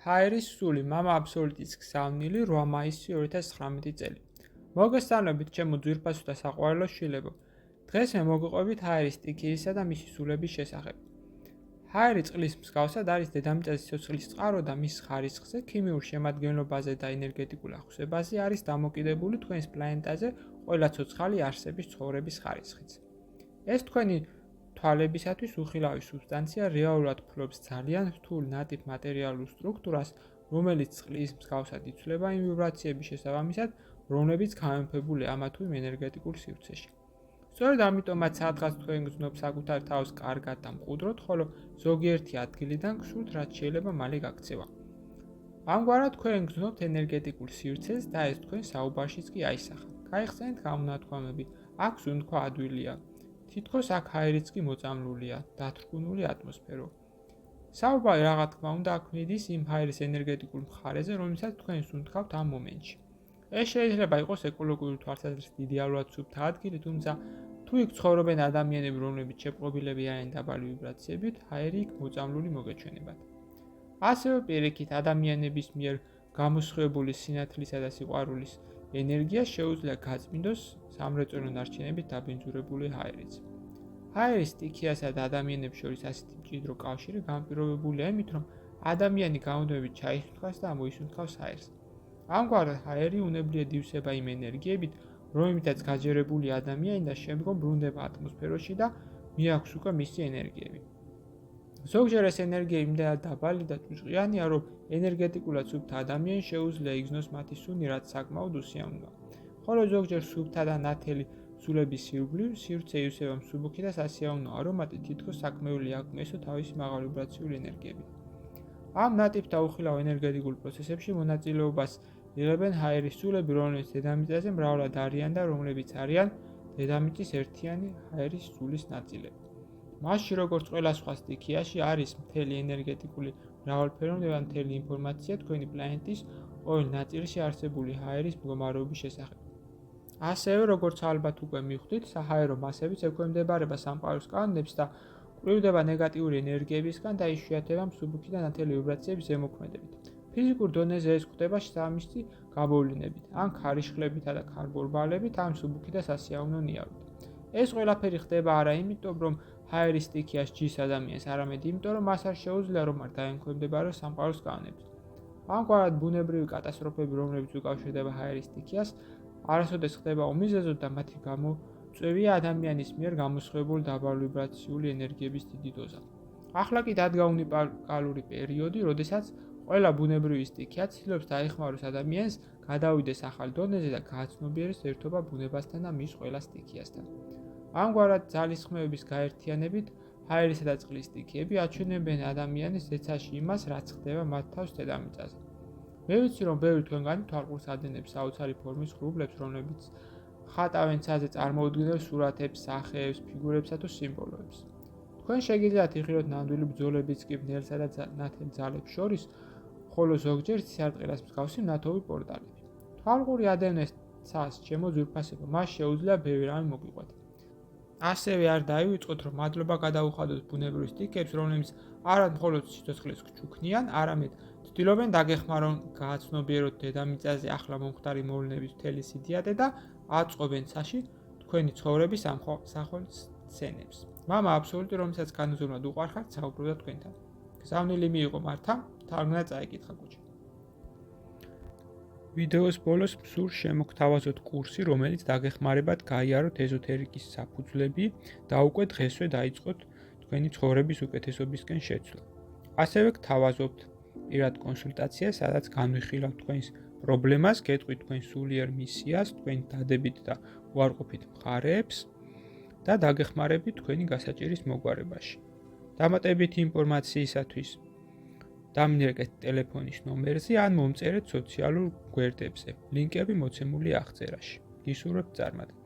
ჰაერის სული მამა აბსოლუტის გზავნილი 8 მაისი 2019 წელი. მოგესალმებით ჩემო ძვირფასო და საყვარელო შვილებო. დღეს მე მოგიყვებით ჰაერის სტიქიისა და მისი სულების შესახებ. ჰაერი წყლის მსგავსად არის დედამიწის სიცოცხლის წყარო და მის ხარისხზე, ქიმიურ შემადგენლობაზე და ენერგეტიკულ ახსებაზე არის დამოკიდებული თქვენს პლანეტაზე ყველა ცოცხალი არსების ცხოვრების ხარისხიც. ეს თქვენი თვალებისათვის უხილავი სუბსტანცია რეალურად ფლობს ძალიან რთულ ნატიფ მატერიალურ სტრუქტურას, რომელიც წყლის მსგავსად იცვლება იმ ვიბრაციების შესაბამისად, რომლებიც გამემφებული ამა თუ იმ ენერგეტიკულ სივრცეში. სწორედ ამიტომაც სადღაც თქვენ გრძნობ საკუთარ თავს კარგად და მყუდროდ, ხოლო ზოგიერთი ადგილიდან გსურთ, რაც შეიძლება მალე გაქცევა. ამგვარად თქვენ გრძნობთ ენერგეტიკულ სივრცეს და ეს თქვენ საუბარშიც კი აისახა. გაიხსენეთ გამონათქვამები, აქ სუნთქვა ადვილია. თითქოს აქ ჰაერიც კი მოწამლულია, დათრგუნული ატმოსფერო. საუბარი რა თქმა უნდა აქ მიდის იმ ჰაერის ენერგეტიკულ მხარეზე, რომელსაც თქვენ სუნთქავთ ამ მომენტში. ეს შეიძლება იყოს ეკოლოგიური თვალსაზრისით იდეალურად სუფთა ადგილი, თუმცა თუ იქ ცხოვრობენ ადამიანები, რომლებიც შეპყრობილები არიან დაბალი ვიბრაციებით, ჰაერი იქ მოწამლული მოგეჩვენებათ. ასევე პირიქით ადამიანების მიერ გამოსხივებული სინათლისა და სიყვარულის ენერგია შეუძლია გაწმინდოს სამრეწველო ნარჩენებით დაბინძურებული ჰაერიც. ჰაერის სტიქიასა და ადამიანებს შორის ასეთი მჭიდრო კავშირი განპირობებულია იმით, რომ ადამიანი გამუდმებით ჩაისუნთქავს და მოისუნთქავს ჰაერს. ამგვარად ჰაერი უნებლიეთ ივსება იმ ენერგიებით, რომლითაც გაჯერებული ადამიანი და შემდგომ ბრუნდება ატმოსფეროში და მიაქვს უკვე მისი ენერგიები. ზოგჯერ ეს ენერგია იმდენად დაბალი და ჭუჭყიანია, რომ ენერგეტიკულად სუფთა ადამიანს შეუძლია იგრძნოს მათი სუნი, რაც საკმაოდ უსიამოვნოა. ხოლო ზოგჯერ სუფთა და ნათელი სულების ირგვლივ სივრცე ივსება მსუბუქი და სასიამოვნო არომატი, თითქოს საქმეული აკმესო თავისი მაღალი ვიბრაციული ენერგიებით. ამ ნატიფ და უხილავ ენერგეტიკულ პროცესებში მონაწილეობას იღებენ ჰაერის სულები, რომლებიც დედამიწაზე მრავლად არიან და რომლებიც არიან დედამიწის ერთიანი ჰაერის სულის ნაწილები. მასში, როგორც ყველა სხვა სტიქიაში, არის მთელი ენერგეტიკული მრავალფეროვნება, მთელი ინფორმაცია თქვენი პლანეტის ყოველ ნაწილში არსებული ჰაერის მდგომარეობის შესახებ. ასევე, როგორც ალბათ უკვე მიხვდით, საჰაერო მასებიც ექვემდებარება სამყაროს კანონებს და კვლივდება ნეგატიური ენერგიებისგან და იშვიათება მსუბუქი და ნათელი ვიბრაციების ზემოქმედებით. ფიზიკურ დონეზე ეს ხდება შესაბამისი გაბოვლინებით, ან ქარიშხლებითა და ქარბორბალებით, ან მსუბუქი და სასიამოვნო ნიავით. ეს ყველაფერი ხდება არა იმიტომ, რომ ჰაერის სტიქია სჯის ადამიანს, არამედ იმიტომ, რომ მას არ შეუძლია რომ არ დაემკვიდრებოს სამყაროს კანონებს. ამგვარად ბუნებრივი კატასტროფები, რომლებიც უკავშირდება ჰაერის სტიქიას, არასოდეს ხდება უმიზეზოდ და მათი გამოწვევია ადამიანის მიერ გამოსხივებული დაბალი ვიბრაციული ენერგიების დიდი დოზა. ახლა კი დადგა უნიკალური პერიოდი, როდესაც ყველა ბუნებრივი სტიქია ცდილობს დაეხმაროს ადამიანს, გადავიდეს ახალ დონეზე და გააცნობიეროს ერთობა ბუნებასთან და მის ყველა სტიქიასთან. ამგვარად ძალისხმევების გაერთიანებით ჰაერისა და წყლის სტიქიები აჩვენებენ ადამიანის ზეცაში იმას, რაც ხდება მათ თავს დედამიწაზე. მე ვიცი, რომ ბევრი თქვენგანი თვალყურს ადენებს საოცარი ფორმის ღრუბლებს, რომლებიც ხატავენ ცაზე წარმოუდგენელ სურათებს, სახეებს, ფიგურებსა თუ სიმბოლოებს. თქვენ შეგიძლიათ იხილოთ ნამდვილი ბრძოლებიც კი ბნელსა და ნათელ ძალებს შორის, ხოლო ზოგჯერ სიარტყელას მსგავსი მნათობი პორტალები. თვალყური ადევნეს ცას, ჩემო ძვირფასებო, მას შეუძლია ბევრი რამე მოგიყვეთ. ასევე არ დაივიწყოთ, რომ მადლობა გადაუხადოთ ბუნებრივ სტიქიებს, რომლებიც არა მხოლოდ სიცოცხლეს გჩუქნიან, არამედ ცდილობენ დაგეხმარონ გააცნობიეროთ დედამიწაზე ახლა მომხდარი მოვლენების მთელი სიდიადე და აწყობენ ცაში თქვენი ცხოვრების ამსახველ სცენებს. მამა აბსოლუტი, რომელსაც განუზომლად უყვარხართ, საუბრობდა თქვენთან. გზავნილი მიიღო მართა, თარგმნა წაიკითხა კუჩა. ვიდეოს ბოლოს მსურს შემოგთავაზოთ კურსი, რომელიც დაგეხმარებათ გაიაროთ ეზოთერიკის საფუძვლები და უკვე დღესვე დაიწყოთ თქვენი ცხოვრების უკეთესობისკენ შეცვლა. ასევე გთავაზობთ პირად კონსულტაციას, სადაც განვიხილავთ თქვენს პრობლემას, გეტყვით თქვენ სულიერ მისიას, თქვენ დადებით და უარყოფით მხარეებს და დაგეხმარებით თქვენი გასაჭირის მოგვარებაში. დამატებითი ინფორმაციისათვის დამინერგეთ ტელეფონის ნომერზე ან მომწერეთ სოციალურ გვერდებზე. ლინკები მოცემულია აღწერაში. გისურვებთ წარმატებას.